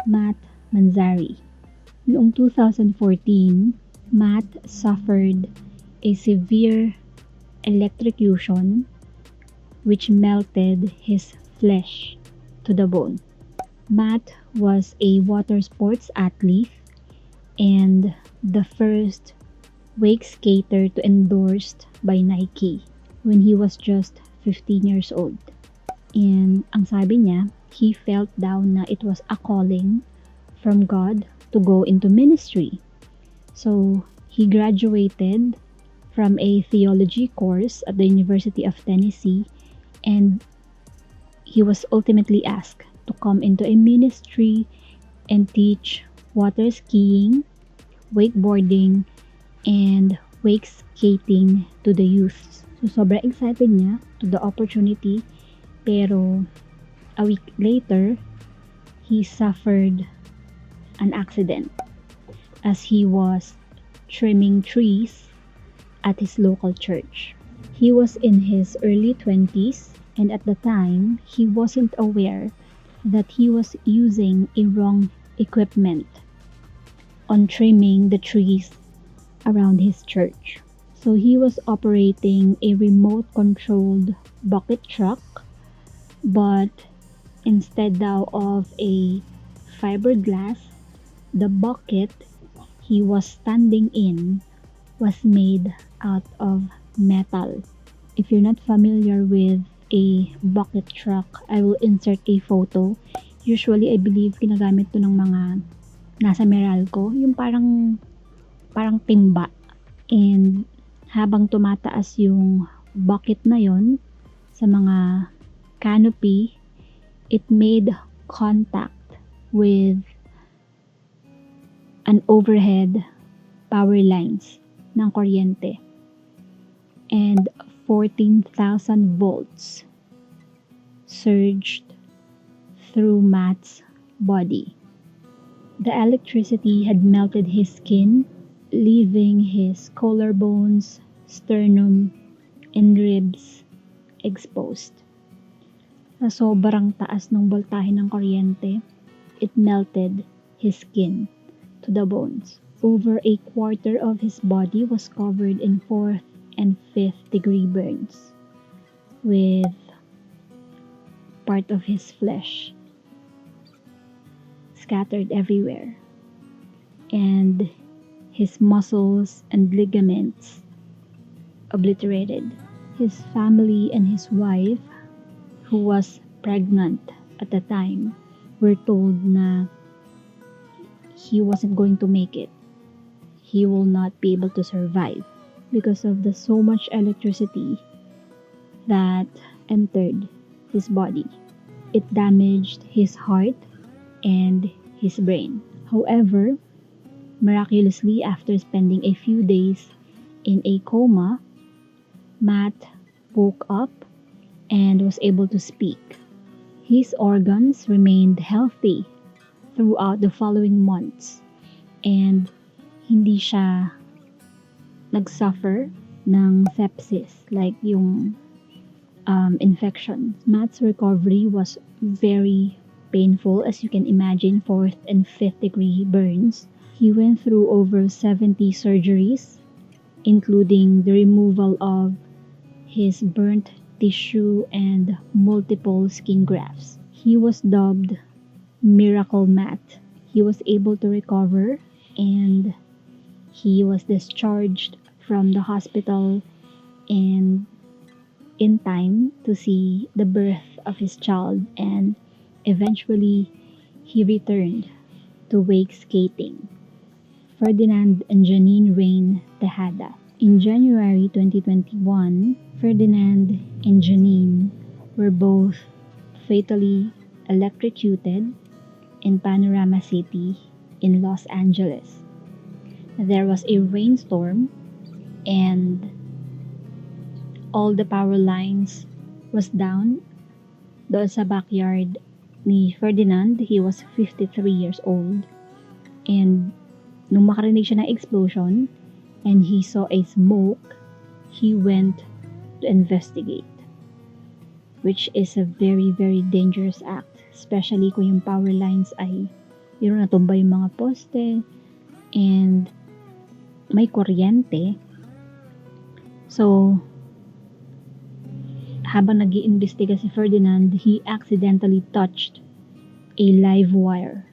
Matt Manzari. Noong 2014, Matt suffered a severe electrocution which melted his flesh to the bone. Matt was a water sports athlete and the first wake skater to endorsed by Nike when he was just 15 years old. And ang sabi niya, he felt down na it was a calling from God to go into ministry. So, he graduated from a theology course at the University of Tennessee and he was ultimately asked to come into a ministry and teach water skiing, wakeboarding, and wake skating to the youths. So sobrang excited niya to the opportunity, pero a week later, he suffered an accident as he was trimming trees at his local church. He was in his early 20s and at the time, he wasn't aware that he was using a wrong equipment on trimming the trees around his church. So he was operating a remote controlled bucket truck, but instead daw of a fiberglass, the bucket he was standing in was made out of metal. If you're not familiar with a bucket truck, I will insert a photo. Usually, I believe ginagamit to ng mga nasa Meralco, yung parang timba. And habang tumataas yung bucket na yon sa mga canopy, it made contact with an overhead power lines ng kuryente. And 14,000 volts surged through Matt's body. The electricity had melted his skin, leaving his collarbones, sternum, and ribs exposed. Sa sobrang taas ng voltahe ng kuryente, it melted his skin to the bones. Over a quarter of his body was covered in 4th and 5th degree burns, with part of his flesh scattered everywhere, and his muscles and ligaments obliterated. His family and his wife, who was pregnant at the time, were told na he wasn't going to make it. He will not be able to survive because of the so much electricity that entered his body. It damaged his heart and his brain. However, miraculously, after spending a few days in a coma, Matt woke up and was able to speak. His organs remained healthy throughout the following months and hindi siya nagsuffer ng sepsis, like yung infection. Matt's recovery was very painful, as you can imagine, 4th and 5th degree burns. He went through over 70 surgeries, including the removal of his burnt tissue and multiple skin grafts. He was dubbed Miracle Matt. He was able to recover and he was discharged from the hospital and in time to see the birth of his child, and eventually he returned to wake skating. Ferdinand and Janine Rain Tejada. In January 2021, Ferdinand and Janine were both fatally electrocuted in Panorama City in Los Angeles. There was a rainstorm and all the power lines was down doon sa backyard ni Ferdinand. He was 53 years old. And nung makarinig siya ng explosion and he saw a smoke, he went to investigate, which is a very, very dangerous act, especially kung yung power lines ay natumba yung mga poste, and may kuryente. So, habang nag-iimbestiga si Ferdinand, he accidentally touched a live wire,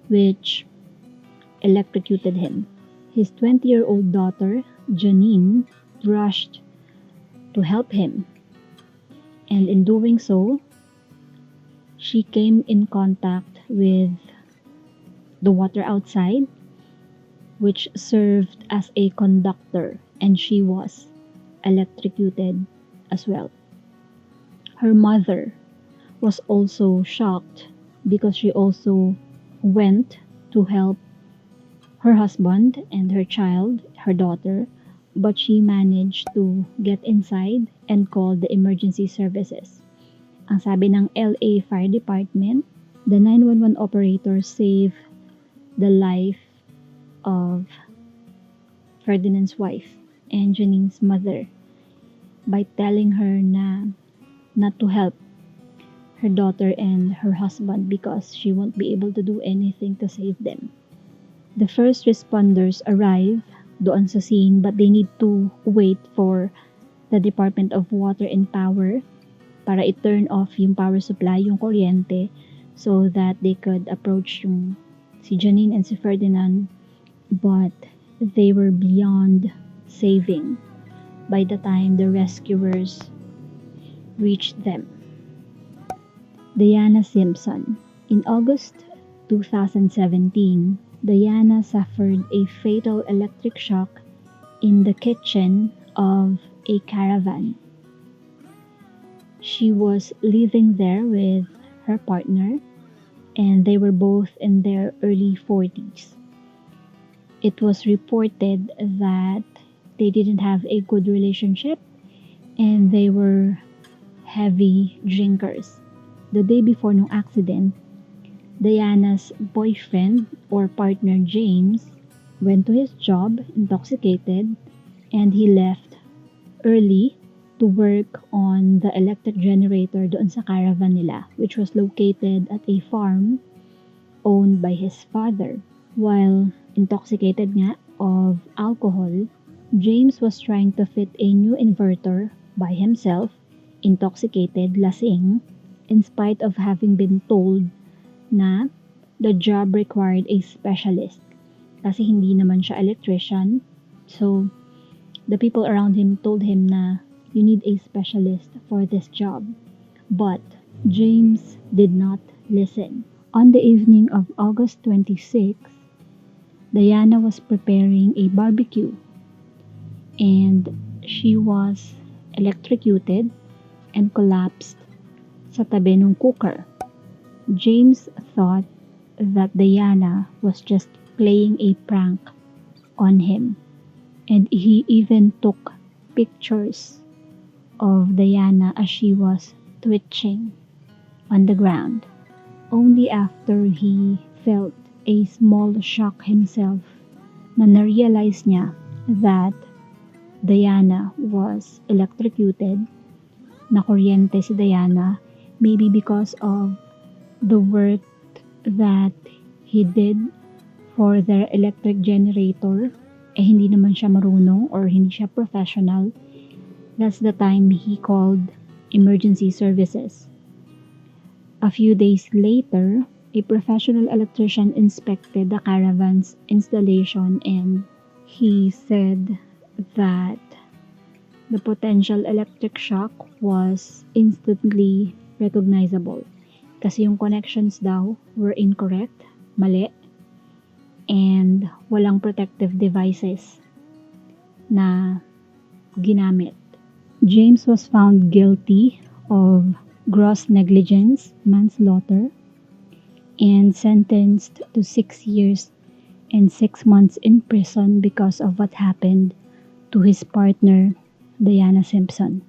which electrocuted him. His 20-year-old daughter, Janine, rushed to help him. And in doing so, she came in contact with the water outside, which served as a conductor, and she was electrocuted as well. Her mother was also shocked because she also went to help her husband and her child, her daughter, but she managed to get inside and call the emergency services. Ang sabi ng LA Fire Department, the 911 operator saved the life of Ferdinand's wife and Janine's mother by telling her not to help her daughter and her husband because she won't be able to do anything to save them. The first responders arrive doon sa scene, but they need to wait for the Department of Water and Power para i-turn off yung power supply, yung kuryente, so that they could approach si Janine and si Ferdinand, but they were beyond saving by the time the rescuers reached them. Diana Simpson. In August 2017, Diana suffered a fatal electric shock in the kitchen of a caravan. She was living there with her partner, and they were both in their early 40s. It was reported that they didn't have a good relationship and they were heavy drinkers. The day before no accident, Diana's boyfriend or partner James went to his job intoxicated, and he left early to work on the electric generator doon sa caravan nila, which was located at a farm owned by his father. While intoxicated nga of alcohol, James was trying to fit a new inverter by himself, intoxicated, lasing, in spite of having been told na the job required a specialist kasi hindi naman siya electrician. So, the people around him told him na you need a specialist for this job. But James did not listen. On the evening of August 26, Diana was preparing a barbecue and she was electrocuted and collapsed sa tabi ng cooker. James thought that Diana was just playing a prank on him, and he even took pictures of Diana as she was twitching on the ground. Only after he felt a small shock himself na na-realize niya that Diana was electrocuted, na kuryente si Diana, maybe because of the work that he did for their electric generator, hindi naman siya marunong or hindi siya professional. That's the time he called emergency services. A few days later, a professional electrician inspected the caravan's installation, and he said that the potential electric shock was instantly recognizable. Kasi yung connections daw were incorrect, mali, and walang protective devices na ginamit. James was found guilty of gross negligence, manslaughter, and sentenced to 6 years and 6 months in prison because of what happened to his partner, Diana Simpson.